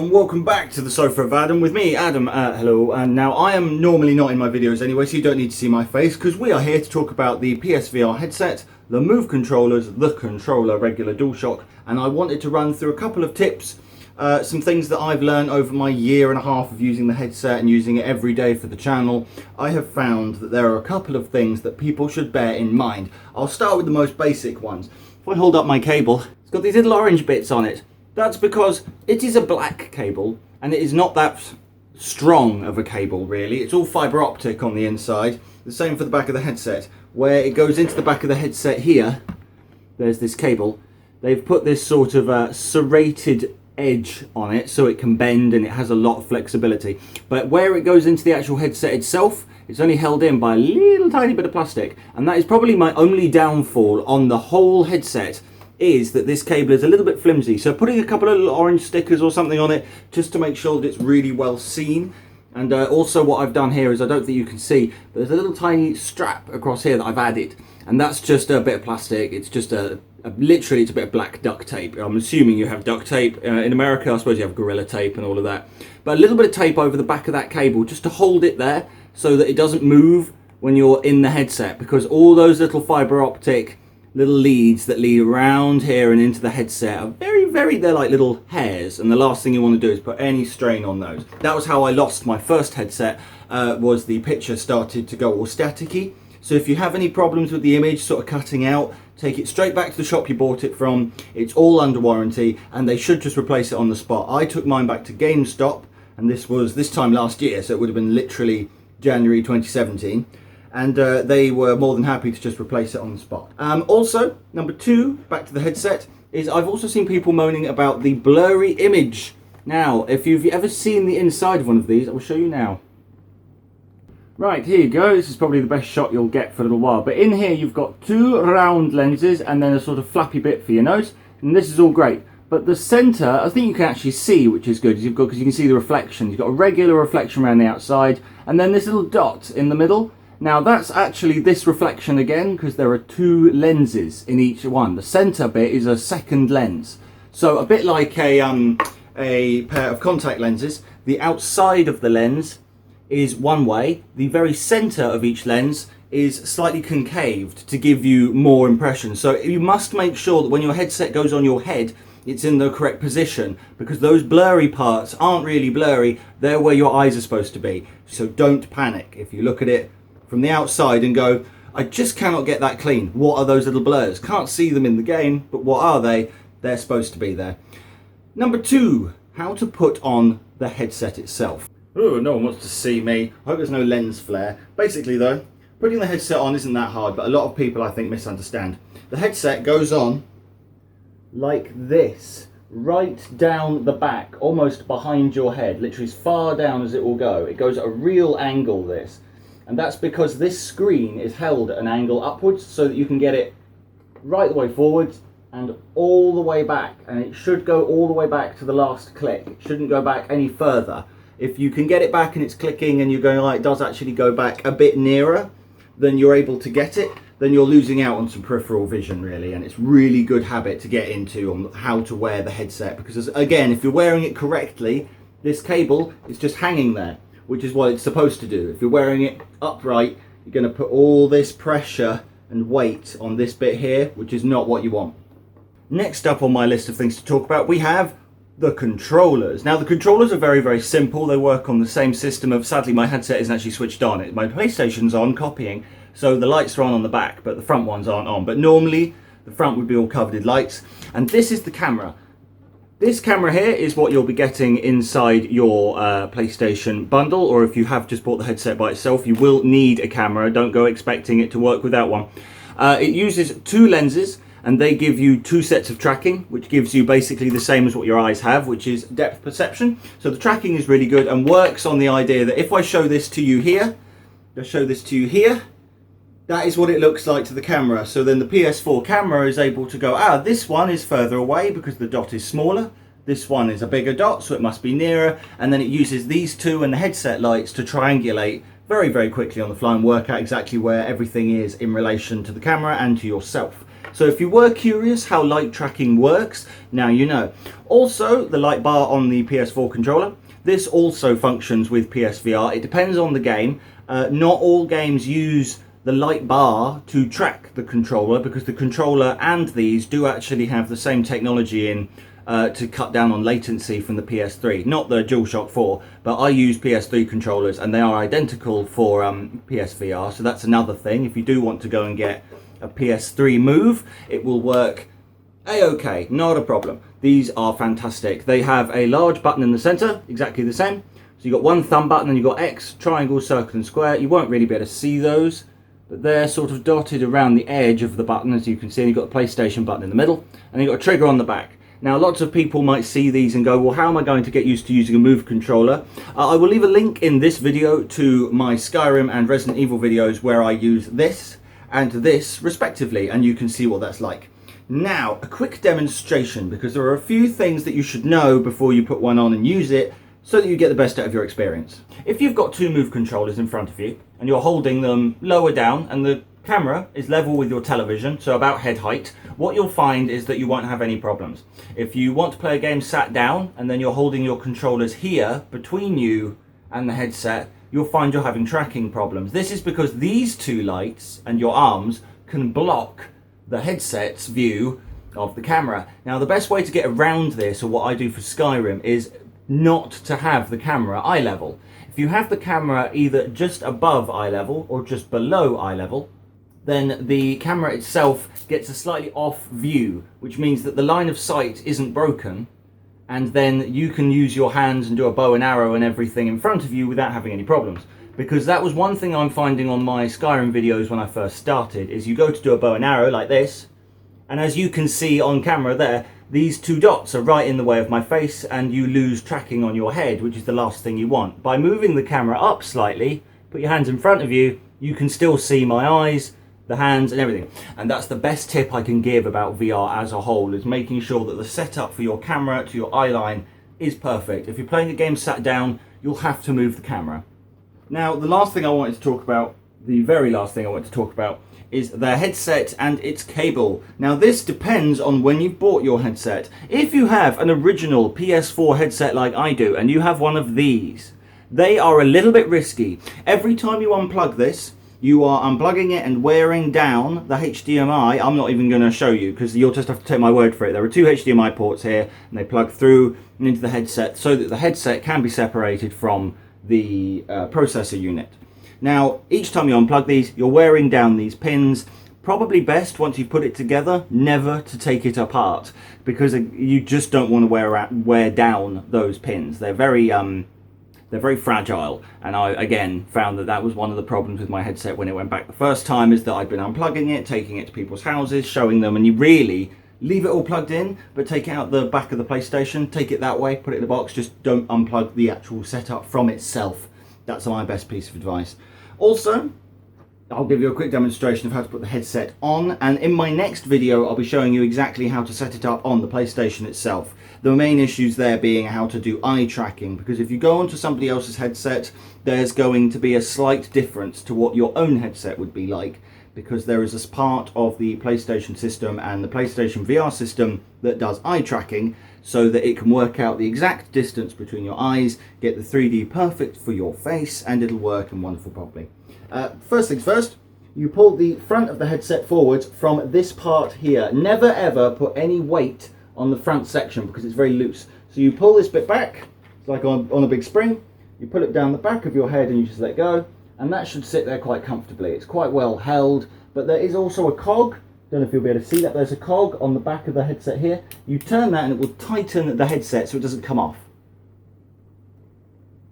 and welcome back to the Sofa of Adam with me, Adam. Hello, and now I am normally not in my videos anyway, so you don't need to see my face, because we are here to talk about the PSVR headset, the Move controllers, the controller, regular DualShock, and I wanted to run through a couple of tips, some things that I've learned over my year and a half of using the headset and using it every day for the channel. I have found that there are a couple of things that people should bear in mind. I'll start with the most basic ones. If I hold up my cable, it's got these little orange bits on it. That's because it is a black cable and it is not that strong of a cable really. It's all fibre optic on the inside. The same for the back of the headset. Where it goes into the back of the headset here, there's this cable. They've put this sort of serrated edge on it so it can bend and it has a lot of flexibility. But where it goes into the actual headset itself, it's only held in by a little tiny bit of plastic. And that is probably my only downfall on the whole headset, is that this cable is a little bit flimsy. So putting a couple of little orange stickers or something on it just to make sure that it's really well seen. And also what I've done here is, I don't think you can see, but there's a little tiny strap across here that I've added, and that's just a bit of plastic. It's just literally it's a bit of black duct tape. I'm assuming you have duct tape. In America I suppose you have Gorilla Tape and all of that, but a little bit of tape over the back of that cable just to hold it there so that it doesn't move when you're in the headset, because all those little fibre optic little leads that lead around here and into the headset are they're like little hairs, and the last thing you want to do is put any strain on those. That was how I lost my first headset, was the picture started to go all staticky. So if you have any problems with the image sort of cutting out, take it straight back to the shop you bought it from. It's all under warranty and they should just replace it on the spot. I took mine back to GameStop, and this was this time last year, so it would have been literally January 2017. And they were more than happy to just replace it on the spot. Also, number two, back to the headset, is I've also seen people moaning about the blurry image. Now, if you've ever seen the inside of one of these, I will show you now. Right, here you go. This is probably the best shot you'll get for a little while. But in here you've got two round lenses and then a sort of flappy bit for your nose. And this is all great. But the centre, I think you can actually see, which is good, because you can see the reflection. You've got a regular reflection around the outside, and then this little dot in the middle. Now that's actually this reflection again, because there are two lenses in each one. The centre bit is a second lens. So a bit like a pair of contact lenses, the outside of the lens is one way, the very centre of each lens is slightly concaved to give you more impression. So you must make sure that when your headset goes on your head, it's in the correct position, because those blurry parts aren't really blurry, they're where your eyes are supposed to be. So don't panic if you look at it from the outside and go, I just cannot get that clean. What are those little blurs? Can't see them in the game, but what are they? They're supposed to be there. Number two, how to put on the headset itself. Oh, no one wants to see me. I hope there's no lens flare. Basically though, putting the headset on isn't that hard, but a lot of people I think misunderstand. The headset goes on like this, right down the back, almost behind your head, literally as far down as it will go. It goes at a real angle, this. And that's because this screen is held at an angle upwards so that you can get it right the way forwards and all the way back. And it should go all the way back to the last click. It shouldn't go back any further. If you can get it back and it's clicking and you're going, like, it does actually go back a bit nearer than you're able to get it, then you're losing out on some peripheral vision really. And it's really good habit to get into on how to wear the headset, because again, if you're wearing it correctly, this cable is just hanging there, which is what it's supposed to do. If you're wearing it upright, you're going to put all this pressure and weight on this bit here, which is not what you want. Next up on my list of things to talk about, we have the controllers. Now the controllers are very simple. They work on the same system of, sadly my headset isn't actually switched on. My PlayStation's on copying, so the lights are on the back, but the front ones aren't on. But normally the front would be all covered in lights. And this is the camera. This camera here is what you'll be getting inside your PlayStation bundle, or if you have just bought the headset by itself, you will need a camera. Don't go expecting it to work without one. It uses two lenses, and they give you two sets of tracking, which gives you basically the same as what your eyes have, which is depth perception. So the tracking is really good and works on the idea that if I show this to you here, that is what it looks like to the camera. So then the PS4 camera is able to go, this one is further away because the dot is smaller. This one is a bigger dot, so it must be nearer. And then it uses these two and the headset lights to triangulate very quickly on the fly and work out exactly where everything is in relation to the camera and to yourself. So if you were curious how light tracking works, now you know. Also, the light bar on the PS4 controller, this also functions with PSVR. It depends on the game. Not all games use the light bar to track the controller, because the controller and these do actually have the same technology in to cut down on latency from the PS3. Not the DualShock 4, but I use PS3 controllers and they are identical for PSVR, so that's another thing. If you do want to go and get a PS3 Move, it will work a-okay, not a problem. These are fantastic. They have a large button in the center, exactly the same. So you've got one thumb button and you've got X, triangle, circle and square. You won't really be able to see those, but they're sort of dotted around the edge of the button, as you can see. You've got the PlayStation button in the middle, and you've got a trigger on the back. Now, lots of people might see these and go, well, how am I going to get used to using a Move controller? I will leave a link in this video to my Skyrim and Resident Evil videos where I use this and this respectively, and you can see what that's like. Now, a quick demonstration, because there are a few things that you should know before you put one on and use it, so that you get the best out of your experience. If you've got two Move controllers in front of you and you're holding them lower down and the camera is level with your television, so about head height, what you'll find is that you won't have any problems. If you want to play a game sat down and then you're holding your controllers here between you and the headset, you'll find you're having tracking problems. This is because these two lights and your arms can block the headset's view of the camera. Now, the best way to get around this, or what I do for Skyrim, is not to have the camera eye level. If you have the camera either just above eye level or just below eye level, then the camera itself gets a slightly off view, which means that the line of sight isn't broken, and then you can use your hands and do a bow and arrow and everything in front of you without having any problems. Because that was one thing I'm finding on my Skyrim videos when I first started, is you go to do a bow and arrow like this, and as you can see on camera there, these two dots are right in the way of my face, and you lose tracking on your head, which is the last thing you want. By moving the camera up slightly, put your hands in front of you, you can still see my eyes, the hands and everything. And that's the best tip I can give about VR as a whole, is making sure that the setup for your camera to your eye line is perfect. If you're playing a game sat down, you'll have to move the camera. Now, the last thing I wanted to talk about, the very last thing I want to talk about, is the headset and its cable. Now, this depends on when you've bought your headset. If you have an original PS4 headset like I do, and you have one of these, they are a little bit risky. Every time you unplug this, you are unplugging it and wearing down the HDMI. I'm not even going to show you, because you'll just have to take my word for it. There are two HDMI ports here, and they plug through and into the headset so that the headset can be separated from the processor unit. Now, each time you unplug these, you're wearing down these pins. Probably best, once you put it together, never to take it apart, because you just don't want to wear down those pins. They're very fragile, and I again found that was one of the problems with my headset when it went back the first time, is that I'd been unplugging it, taking it to people's houses, showing them, and you really leave it all plugged in, but take it out the back of the PlayStation, take it that way, put it in the box, just don't unplug the actual setup from itself. That's my best piece of advice. Also, I'll give you a quick demonstration of how to put the headset on, and in my next video I'll be showing you exactly how to set it up on the PlayStation itself. The main issues there being how to do eye tracking, because if you go onto somebody else's headset, there's going to be a slight difference to what your own headset would be like, because there is a part of the PlayStation system and the PlayStation VR system that does eye tracking, so that it can work out the exact distance between your eyes, get the 3D perfect for your face, and it'll work and wonderful properly. First things first, you pull the front of the headset forwards from this part here. Never ever put any weight on the front section, because it's very loose. So you pull this bit back, it's like on a big spring, you pull it down the back of your head and you just let go, and that should sit there quite comfortably. It's quite well held, but there is also a cog. Don't know if you'll be able to see that. There's a cog on the back of the headset here. You turn that and it will tighten the headset so it doesn't come off.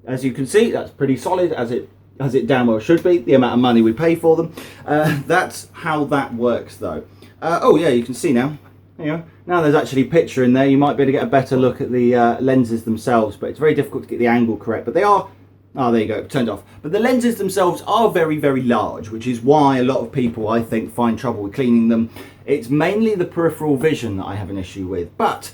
As you can see, that's pretty solid, as it damn well should be, the amount of money we pay for them. That's how that works though. Oh yeah, you can see now. There you go. Now there's actually a picture in there. You might be able to get a better look at the lenses themselves, but it's very difficult to get the angle correct. But they are, oh there you go, turned off. But the lenses themselves are very, very large, which is why a lot of people, I think, find trouble with cleaning them. It's mainly the peripheral vision that I have an issue with. But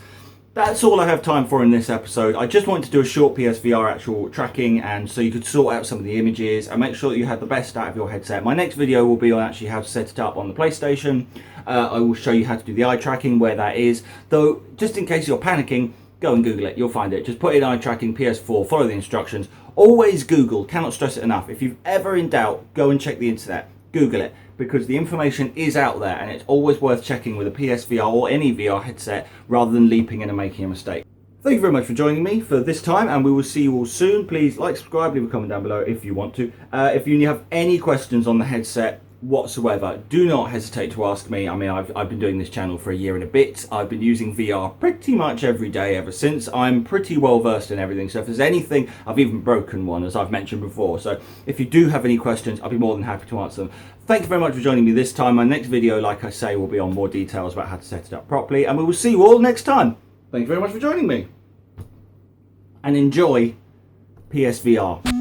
that's all I have time for in this episode. I just wanted to do a short PSVR actual tracking, and so you could sort out some of the images and make sure that you had the best out of your headset. My next video will be on actually how to set it up on the PlayStation. I will show you how to do the eye tracking, where that is. Though, just in case you're panicking, go and Google it. You'll find it. Just put in eye tracking PS4, follow the instructions. Always Google. Cannot stress it enough. If you're ever in doubt, go and check the internet. Google it, because the information is out there, and it's always worth checking with a PSVR or any VR headset rather than leaping in and making a mistake. Thank you very much for joining me for this time, and we will see you all soon. Please like, subscribe, leave a comment down below if you want to. If you have any questions on the headset whatsoever, do not hesitate to ask me. I mean, I've been doing this channel for a year and a bit. I've been using VR pretty much every day ever since. I'm pretty well versed in everything, so if there's anything, I've even broken one, as I've mentioned before. So if you do have any questions, I'll be more than happy to answer them. Thank you very much for joining me this time. My next video, like I say, will be on more details about how to set it up properly, and we will see you all next time. Thank you very much for joining me, and enjoy PSVR.